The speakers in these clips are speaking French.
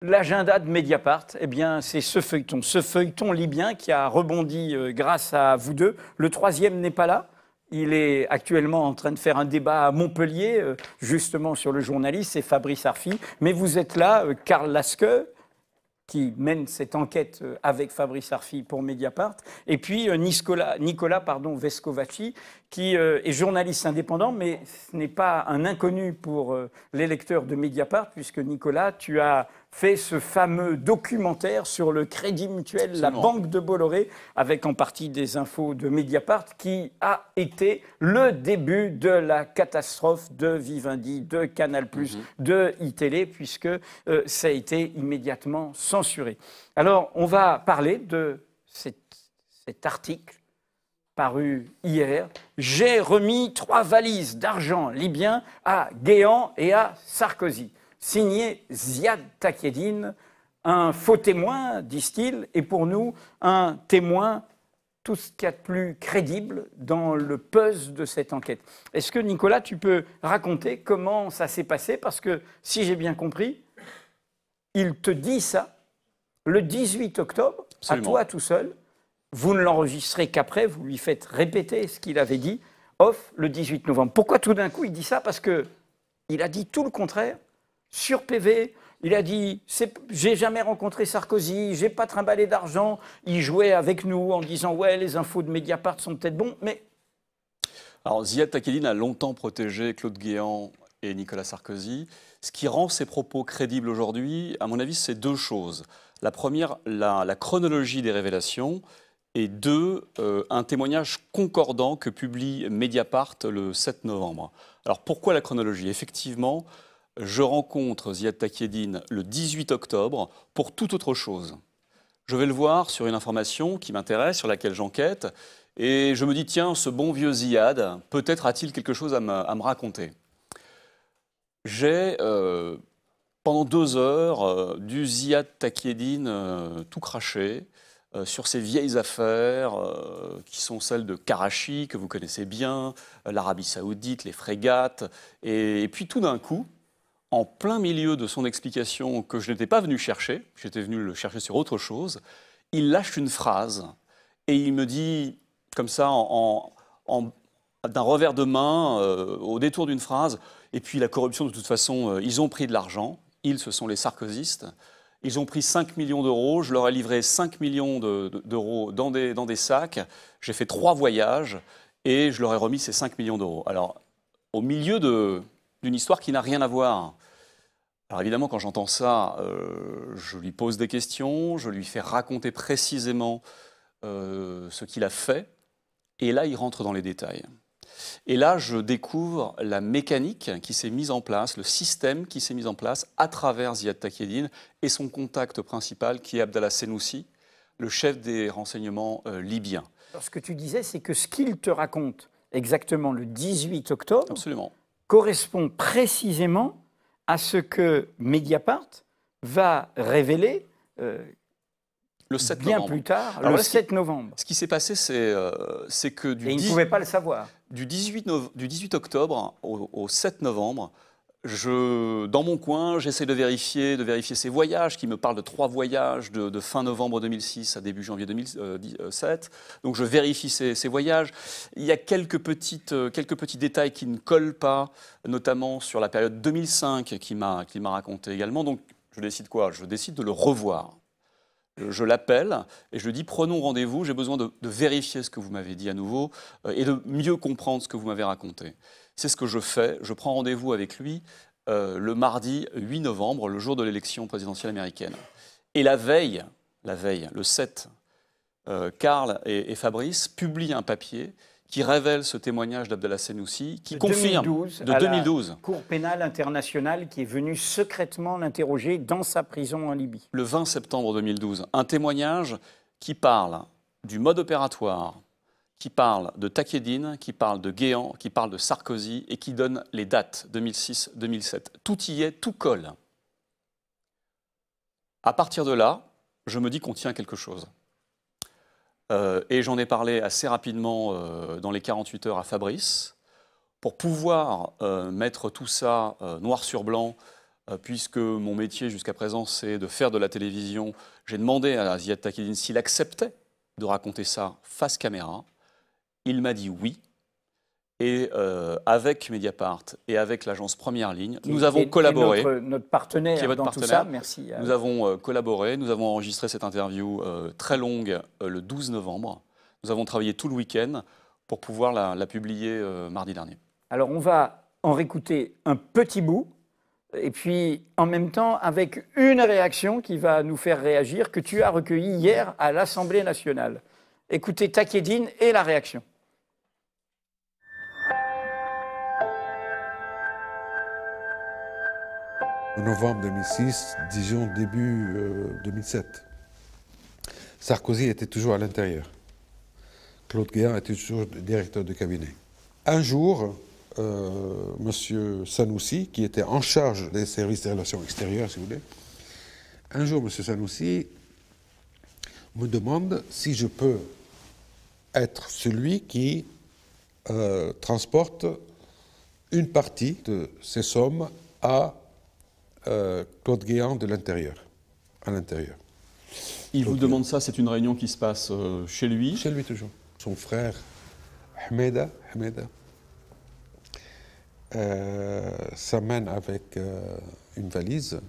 L'agenda de Mediapart, eh bien, c'est ce feuilleton libyen qui a rebondi grâce à vous deux. Le troisième n'est pas là. Il est actuellement en train de faire un débat à Montpellier, justement sur le journaliste, c'est Fabrice Arfi. Mais vous êtes là, Karl Lasque, qui mène cette enquête avec Fabrice Arfi pour Mediapart, et puis Nicolas Vescovaci, qui est journaliste indépendant, mais ce n'est pas un inconnu pour les lecteurs de Mediapart, puisque Nicolas, tu as fait ce fameux documentaire sur le Crédit Mutuel, Absolument. la banque de Bolloré, avec en partie des infos de Mediapart, qui a été le début de la catastrophe de Vivendi, de Canal+, de iTélé, puisque ça a été immédiatement censuré. Alors, on va parler de cet article paru hier. J'ai remis 3 valises d'argent libyen à Guéant et à Sarkozy. Signé Ziad Takieddine, un faux témoin, disent-ils, et pour nous, un témoin tout ce qu'il y a de plus crédible dans le puzzle de cette enquête. Est-ce que, Nicolas, tu peux raconter comment ça s'est passé? Parce que, si j'ai bien compris, il te dit ça le 18 octobre, Absolument. à toi tout seul. Vous ne l'enregistrez qu'après, vous lui faites répéter ce qu'il avait dit, off, le 18 novembre. Pourquoi tout d'un coup il dit ça? Parce qu'il a dit tout le contraire. Sur PV, il a dit « j'ai jamais rencontré Sarkozy, j'ai pas trimballé d'argent ». Il jouait avec nous en disant « ouais, les infos de Mediapart sont peut-être bons », mais... Alors, Ziad Takieddine a longtemps protégé Claude Guéant et Nicolas Sarkozy. Ce qui rend ses propos crédibles aujourd'hui, à mon avis, c'est 2 choses. La première, la chronologie des révélations, et 2, un témoignage concordant que publie Mediapart le 7 novembre. Alors, pourquoi la chronologie? Effectivement, je rencontre Ziad Takieddine le 18 octobre pour toute autre chose. Je vais le voir sur une information qui m'intéresse, sur laquelle j'enquête, et je me dis, tiens, ce bon vieux Ziad, peut-être a-t-il quelque chose à me raconter. J'ai, pendant 2 heures, du Ziad Takieddine tout craché, sur ces vieilles affaires qui sont celles de Karachi, que vous connaissez bien, l'Arabie Saoudite, les frégates, et puis tout d'un coup, en plein milieu de son explication que je n'étais pas venu chercher, j'étais venu le chercher sur autre chose, il lâche une phrase et il me dit, comme ça, d'un revers de main, au détour d'une phrase, et puis la corruption, de toute façon, ils ont pris de l'argent, ce sont les sarkozystes, ils ont pris 5 millions d'euros, je leur ai livré 5 millions d'euros dans des sacs, j'ai fait 3 voyages et je leur ai remis ces 5 millions d'euros. Alors, au milieu d'une histoire qui n'a rien à voir. Alors évidemment, quand j'entends ça, je lui pose des questions, je lui fais raconter précisément ce qu'il a fait, et là, il rentre dans les détails. Et là, je découvre la mécanique qui s'est mise en place, le système qui s'est mis en place à travers Ziad Takieddine et son contact principal, qui est Abdallah Senoussi, le chef des renseignements libyens. Alors, ce que tu disais, c'est que ce qu'il te raconte exactement le 18 octobre... Absolument. correspond précisément à ce que Mediapart va révéler le 7 bien novembre. plus tard, alors le là, 7 novembre. Ce qui s'est passé, c'est que Et il ne pouvait pas le savoir. Du 18 octobre au 7 novembre, dans mon coin, j'essaie de vérifier ces voyages, qui me parlent de 3 voyages de fin novembre 2006 à début janvier 2007. Donc je vérifie ces voyages. Il y a quelques petits détails qui ne collent pas, notamment sur la période 2005 qu'il m'a raconté également. Donc je décide quoi? Je décide de le revoir. Je l'appelle et je lui dis, prenons rendez-vous, j'ai besoin de vérifier ce que vous m'avez dit à nouveau et de mieux comprendre ce que vous m'avez raconté. C'est ce que je fais, je prends rendez-vous avec lui le mardi 8 novembre, le jour de l'élection présidentielle américaine. Et la veille, le 7, Karl et Fabrice publient un papier qui révèle ce témoignage d'Abdallah Senoussi, qui confirme 2012, de 2012. La Cour pénale internationale qui est venue secrètement l'interroger dans sa prison en Libye. Le 20 septembre 2012, un témoignage qui parle du mode opératoire, qui parle de Takieddine, qui parle de Guéant, qui parle de Sarkozy et qui donne les dates 2006-2007. Tout y est, tout colle. À partir de là, je me dis qu'on tient quelque chose. Et j'en ai parlé assez rapidement dans les 48 heures à Fabrice, pour pouvoir mettre tout ça noir sur blanc puisque mon métier jusqu'à présent, c'est de faire de la télévision. J'ai demandé à Ziad Takieddine s'il acceptait de raconter ça face caméra. Il m'a dit oui. Et avec Mediapart et avec l'agence Première Ligne, nous avons collaboré. Notre partenaire qui est votre dans partenaire. tout ça, merci. Nous avons collaboré, nous avons enregistré cette interview très longue le 12 novembre. Nous avons travaillé tout le week-end pour pouvoir la publier mardi dernier. Alors on va en réécouter un petit bout, et puis en même temps avec une réaction qui va nous faire réagir, que tu as recueillie hier à l'Assemblée nationale. Écoutez Takieddine et la réaction. En novembre 2006, disons début 2007. Sarkozy était toujours à l'intérieur. Claude Guéant était toujours directeur de cabinet. Un jour, M. Sanoussi, qui était en charge des services des relations extérieures, si vous voulez, un jour, M. Sanoussi me demande si je peux être celui qui transporte une partie de ces sommes à Claude Guéant de l'intérieur, à l'intérieur. Il vous demande ça, c'est une réunion qui se passe chez lui? Chez lui toujours. Son frère, Hameda, s'amène avec une valise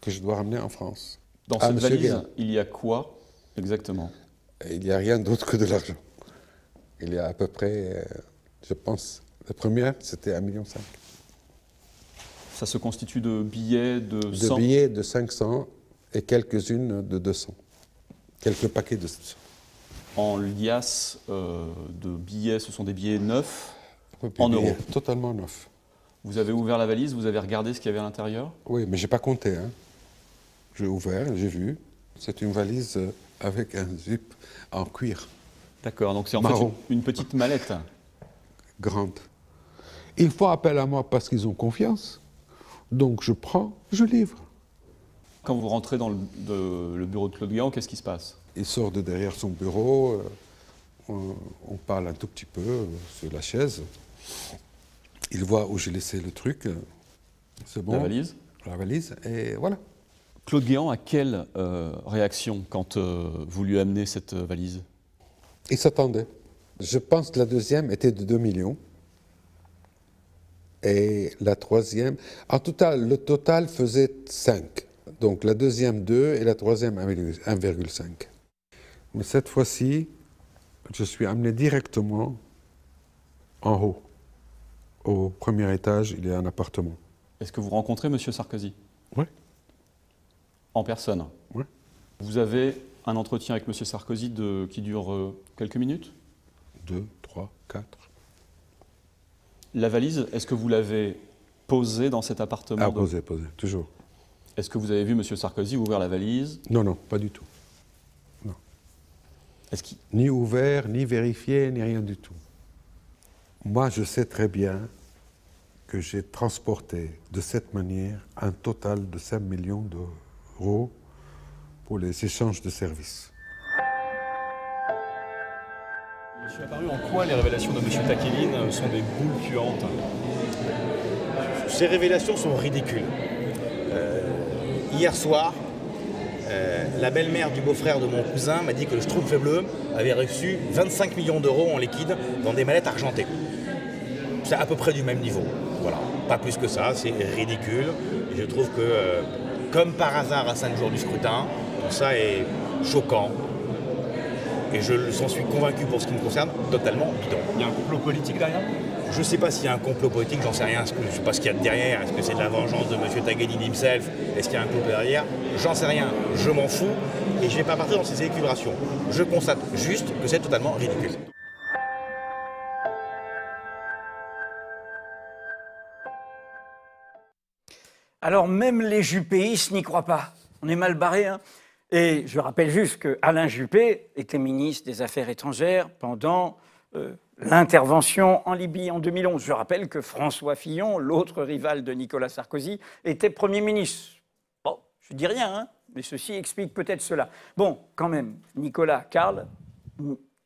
que je dois ramener en France. Dans cette valise, il y a quoi exactement? Il n'y a rien d'autre que de l'argent. Il y a à peu près, je pense, la première, c'était 1,5 million. Ça se constitue de billets de 100? De billets de 500 et quelques-unes de 200. Quelques paquets de 200. En liasse de billets, ce sont des billets neufs, en euros? Totalement neufs. Vous avez ouvert la valise, vous avez regardé ce qu'il y avait à l'intérieur? Oui, mais je n'ai pas compté. Hein. J'ai ouvert, j'ai vu. C'est une valise avec un zip en cuir. D'accord, donc c'est en fait une petite mallette. Grande. Ils font appel à moi parce qu'ils ont confiance. Donc je prends, je livre. Quand vous rentrez dans le bureau de Claude Guéant, qu'est-ce qui se passe? Il sort de derrière son bureau, on parle un tout petit peu sur la chaise. Il voit où j'ai laissé le truc, c'est bon. La valise? La valise, et voilà. Claude Guéant a quelle réaction quand vous lui amenez cette valise? Il s'attendait. Je pense que la deuxième était de 2 millions. Et la troisième, en total, le total faisait 5. Donc la deuxième 2 et la troisième 1,5. Mais cette fois-ci, je suis amené directement en haut. Au premier étage, il y a un appartement. Est-ce que vous rencontrez M. Sarkozy? Oui. En personne? Oui. Vous avez un entretien avec M. Sarkozy qui dure quelques minutes? 2, 3, 4. La valise, est-ce que vous l'avez posée dans cet appartement? Ah, posée, toujours. Est-ce que vous avez vu M. Sarkozy ouvrir la valise? Non, non, pas du tout. Non. Est-ce ni ouvert, ni vérifié, ni rien du tout. Moi, je sais très bien que j'ai transporté de cette manière un total de 5 millions d'euros pour les échanges de services. Monsieur Apparu, en quoi les révélations de M. Takieddine sont des boules puantes? Ces révélations sont ridicules. Hier soir, la belle-mère du beau-frère de mon cousin m'a dit que le Schtroumpf bleu avait reçu 25 millions d'euros en liquide dans des mallettes argentées. C'est à peu près du même niveau. Voilà. Pas plus que ça, c'est ridicule. Et je trouve que, comme par hasard à 5 jours du scrutin, tout ça est choquant. Et je s'en suis convaincu pour ce qui me concerne, totalement bidon. Il y a un complot politique derrière? Je ne sais pas s'il y a un complot politique, j'en sais rien. Je ne sais pas ce qu'il y a derrière. Est-ce que c'est de la vengeance de M. Takieddine himself? Est-ce qu'il y a un complot derrière? J'en sais rien. Je m'en fous. Et je ne vais pas partir dans ces élucubrations. Je constate juste que c'est totalement ridicule. Alors même les juppéistes n'y croient pas. On est mal barré, hein. Et je rappelle juste qu'Alain Juppé était ministre des Affaires étrangères pendant l'intervention en Libye en 2011. Je rappelle que François Fillon, l'autre rival de Nicolas Sarkozy, était Premier ministre. Bon, je ne dis rien, hein, mais ceci explique peut-être cela. Bon, quand même, Nicolas, Karl,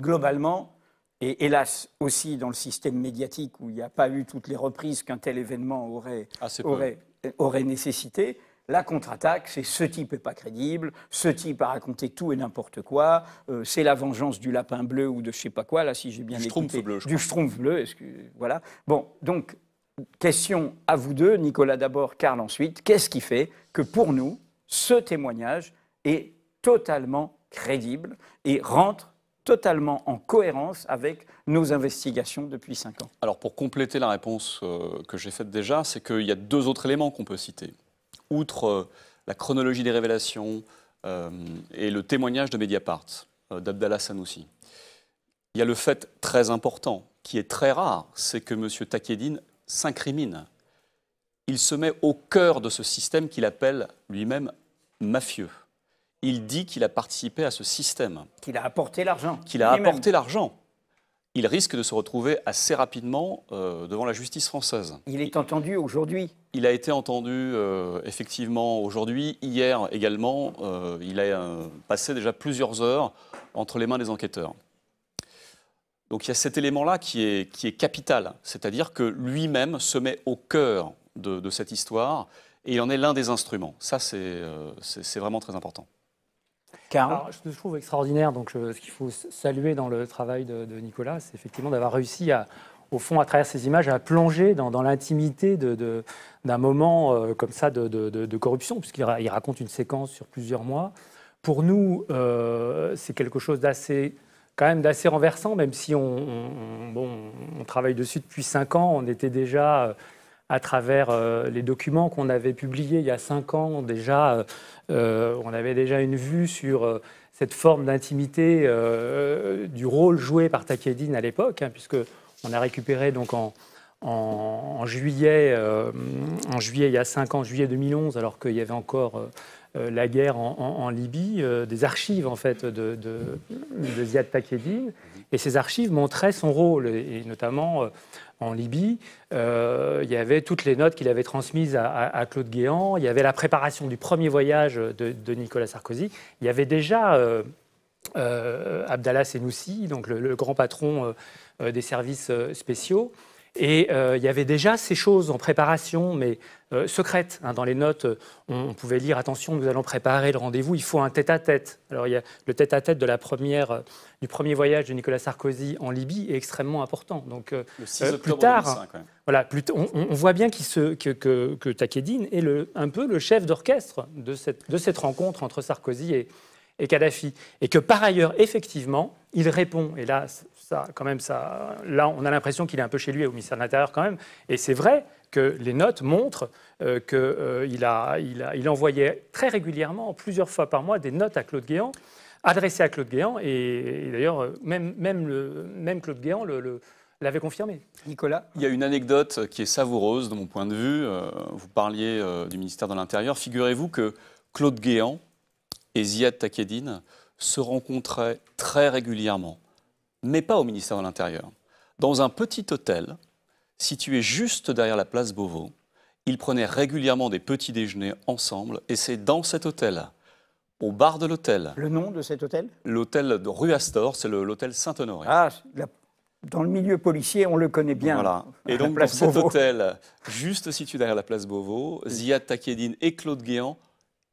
globalement, et hélas aussi dans le système médiatique où il n'y a pas eu toutes les reprises qu'un tel événement aurait nécessité, la contre-attaque, c'est ce type n'est pas crédible, ce type a raconté tout et n'importe quoi, c'est la vengeance du lapin bleu ou de je ne sais pas quoi, là si j'ai bien écouté, du schtroumpf bleu, voilà. Bon, donc, question à vous deux, Nicolas d'abord, Karl ensuite, qu'est-ce qui fait que pour nous, ce témoignage est totalement crédible et rentre totalement en cohérence avec nos investigations depuis 5 ans? Alors pour compléter la réponse que j'ai faite déjà, c'est qu'il y a 2 autres éléments qu'on peut citer. Outre la chronologie des révélations et le témoignage de Mediapart, d'Abdallah Sanoussi, il y a le fait très important, qui est très rare, c'est que M. Taqieddine s'incrimine. Il se met au cœur de ce système qu'il appelle lui-même mafieux. Il dit qu'il a participé à ce système. Qu'il a apporté l'argent. Qu'il a apporté l'argent. Il risque de se retrouver assez rapidement devant la justice française. Il est entendu aujourd'hui. Il a été entendu effectivement aujourd'hui. Hier également, il a passé déjà plusieurs heures entre les mains des enquêteurs. Donc il y a cet élément-là qui est capital. C'est-à-dire que lui-même se met au cœur de cette histoire et il en est l'un des instruments. Ça, c'est vraiment très important. Alors, je trouve extraordinaire, donc ce qu'il faut saluer dans le travail de Nicolas, c'est effectivement d'avoir réussi, au fond, à travers ces images, à plonger dans l'intimité d'un moment comme ça de corruption, puisqu'il raconte une séquence sur plusieurs mois. Pour nous, c'est quelque chose quand même d'assez renversant, même si on travaille dessus depuis 5 ans, on était déjà... à travers les documents qu'on avait publiés il y a 5 ans, déjà, on avait déjà une vue sur cette forme d'intimité du rôle joué par Taqieddine à l'époque, hein, puisqu'on a récupéré donc en juillet il y a 5 ans, juillet 2011, alors qu'il y avait encore la guerre en Libye, des archives en fait de Ziad Taqieddine, et ces archives montraient son rôle, et notamment en Libye, il y avait toutes les notes qu'il avait transmises à Claude Guéant, il y avait la préparation du premier voyage de Nicolas Sarkozy, il y avait déjà Abdallah Sanoussi, donc le grand patron des services spéciaux, et il y avait déjà ces choses en préparation, mais secrètes. Hein, dans les notes, on pouvait lire « Attention, nous allons préparer le rendez-vous, il faut un tête-à-tête ». Alors, il y a le tête-à-ête du premier voyage de Nicolas Sarkozy en Libye est extrêmement important. Donc, le 6 octobre plus tard, 2005, ouais. Voilà, on voit bien que Taqieddine est un peu le chef d'orchestre de cette rencontre entre Sarkozy et Kadhafi. Et que par ailleurs, effectivement, il répond, et là, là on a l'impression qu'il est un peu chez lui au ministère de l'Intérieur quand même, et c'est vrai que les notes montrent qu'il envoyait très régulièrement, plusieurs fois par mois, des notes à Claude Guéant, adressées à Claude Guéant, et d'ailleurs, même Claude Guéant l'avait confirmé. Nicolas ? Il y a une anecdote qui est savoureuse de mon point de vue. Vous parliez du ministère de l'Intérieur. Figurez-vous que Claude Guéant et Ziad Taqieddine se rencontraient très régulièrement, mais pas au ministère de l'Intérieur. Dans un petit hôtel situé juste derrière la place Beauvau, ils prenaient régulièrement des petits déjeuners ensemble, et c'est dans cet hôtel, au bar de l'hôtel. Le nom de cet hôtel ? L'hôtel de rue Astor, c'est l'hôtel Saint-Honoré. Ah, dans le milieu policier, on le connaît bien. Voilà. Et donc, dans cet hôtel, juste situé derrière la place Beauvau, Ziad Taqieddine et Claude Guéant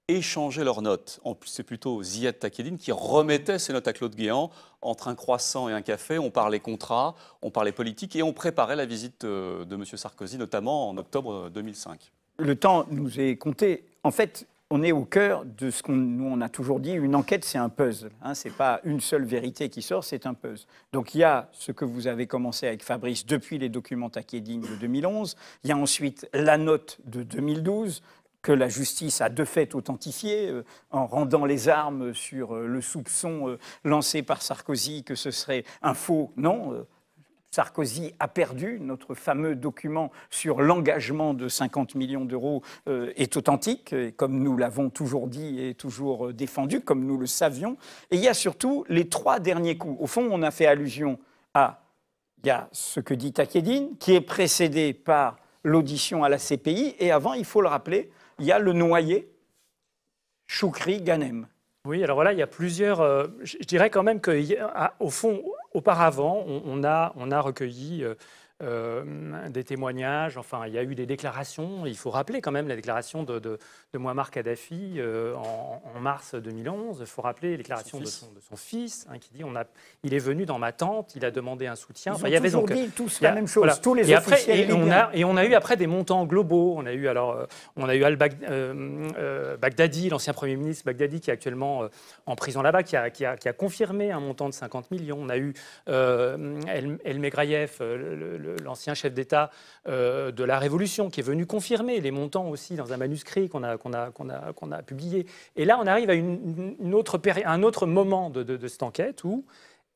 échangeaient leurs notes. En plus, c'est plutôt Ziad Taqieddine qui remettait ses notes à Claude Guéant. Entre un croissant et un café, on parlait contrat, on parlait politique et on préparait la visite de M. Sarkozy, notamment en octobre 2005. Le temps nous est compté. En fait, on est au cœur de ce qu'on a toujours dit, une enquête, c'est un puzzle. Hein, ce n'est pas une seule vérité qui sort, c'est un puzzle. Donc il y a ce que vous avez commencé avec Fabrice depuis les documents Taqieddine de 2011. Il y a ensuite la note de 2012, que la justice a de fait authentifié en rendant les armes sur le soupçon lancé par Sarkozy que ce serait un faux. Non, Sarkozy a perdu. Notre fameux document sur l'engagement de 50 millions d'euros est authentique, comme nous l'avons toujours dit et toujours défendu, comme nous le savions. Et il y a surtout les 3 derniers coups. Au fond, on a fait allusion à... Il y a ce que dit Taqieddine, qui est précédé par l'audition à la CPI. Et avant, il faut le rappeler, il y a le noyé, Choukri Ghanem. Oui, alors voilà, il y a plusieurs... je dirais quand même qu'au fond, auparavant, on a recueilli des témoignages, enfin, il y a eu des déclarations. Il faut rappeler quand même la déclaration de Mouammar Kadhafi en mars 2011. Il faut rappeler les déclarations de son fils, qui dit il est venu dans ma tente, il a demandé un soutien. Ils ont toujours dit tous la même chose, voilà. Tous les officiels. On a eu après des montants globaux. On a eu Baghdadi, l'ancien Premier ministre Baghdadi, qui est actuellement en prison là-bas, qui a confirmé un montant de 50 millions. On a eu El Megraïev, l'ancien chef d'État de la Révolution, qui est venu confirmer les montants aussi dans un manuscrit qu'on a publié. Et là, on arrive à un autre moment de cette enquête où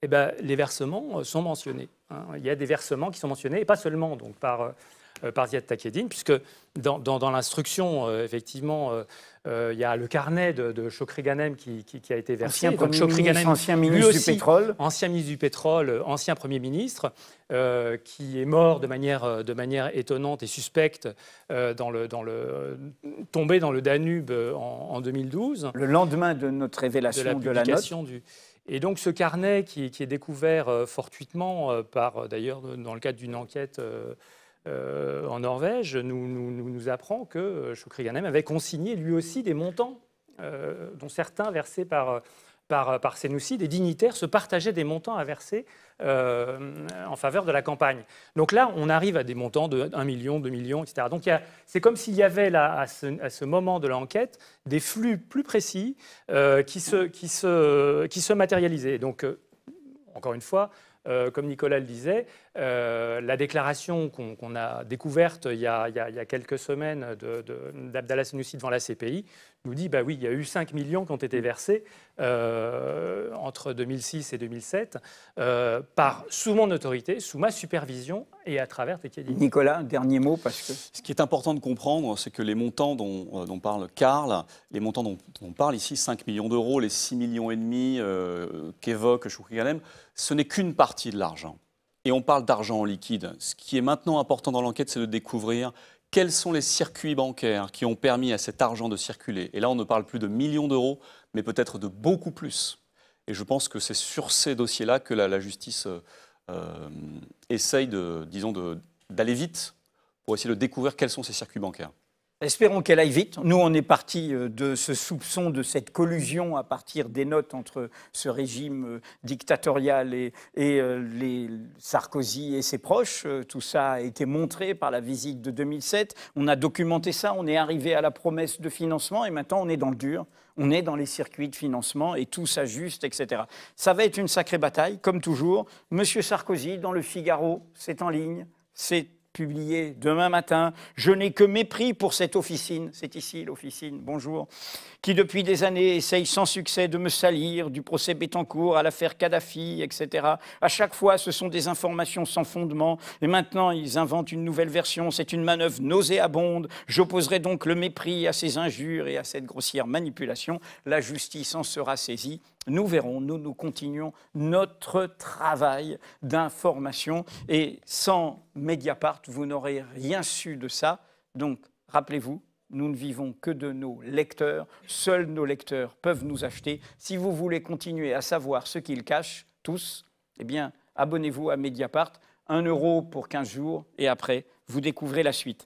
les versements sont mentionnés. Il y a des versements qui sont mentionnés, et pas seulement donc, par Ziad Takieddine, puisque dans l'instruction, effectivement, il y a le carnet de Chokri Ghanem qui a été versé. Ancien ministre du pétrole. Ancien ministre du pétrole, ancien Premier ministre, qui est mort de manière étonnante et suspecte, tombé dans le Danube en 2012. Le lendemain de notre révélation de la note. Et donc ce carnet qui est découvert fortuitement, d'ailleurs dans le cadre d'une enquête en Norvège, nous apprend que Chokri Ghanem avait consigné lui aussi des montants, dont certains versés par Sénoussi. Des dignitaires se partageaient des montants à verser en faveur de la campagne. Donc là, on arrive à des montants de 1 million, 2 millions, etc. Donc c'est comme s'il y avait là, à ce moment de l'enquête, des flux plus précis qui se matérialisaient. Donc, encore une fois, comme Nicolas le disait, la déclaration qu'on a découverte il y a quelques semaines d'Abdallah Senoussi devant la CPI nous dit oui, il y a eu 5 millions qui ont été versés entre 2006 et 2007 sous mon autorité, sous ma supervision et à travers Takieddine. Nicolas, un dernier mot parce que... Ce qui est important de comprendre, c'est que les montants dont parle Karl, les montants dont on parle ici, 5 millions d'euros, les 6,5 millions qu'évoque Chokri Ghanem, ce n'est qu'une partie de l'argent. Et on parle d'argent en liquide. Ce qui est maintenant important dans l'enquête, c'est de découvrir quels sont les circuits bancaires qui ont permis à cet argent de circuler. Et là, on ne parle plus de millions d'euros, mais peut-être de beaucoup plus. Et je pense que c'est sur ces dossiers-là que la justice essaye d'aller vite pour essayer de découvrir quels sont ces circuits bancaires. Espérons qu'elle aille vite. Nous, on est parti de ce soupçon, de cette collusion à partir des notes entre ce régime dictatorial et les Sarkozy et ses proches. Tout ça a été montré par la visite de 2007. On a documenté ça, on est arrivé à la promesse de financement et maintenant on est dans le dur. On est dans les circuits de financement et tout s'ajuste, etc. Ça va être une sacrée bataille, comme toujours. Monsieur Sarkozy, dans le Figaro, c'est en ligne, c'est publié demain matin. Je n'ai que mépris pour cette officine, c'est ici l'officine, bonjour, qui depuis des années essaye sans succès de me salir, du procès Bettencourt à l'affaire Kadhafi, etc. À chaque fois, ce sont des informations sans fondement. Et maintenant, ils inventent une nouvelle version. C'est une manœuvre nauséabonde. J'opposerai donc le mépris à ces injures et à cette grossière manipulation. La justice en sera saisie. Nous verrons, nous continuons notre travail d'information et sans Mediapart, vous n'aurez rien su de ça. Donc, rappelez-vous, nous ne vivons que de nos lecteurs. Seuls nos lecteurs peuvent nous acheter. Si vous voulez continuer à savoir ce qu'ils cachent, tous, eh bien, abonnez-vous à Mediapart. 1 € pour 15 jours et après, vous découvrez la suite.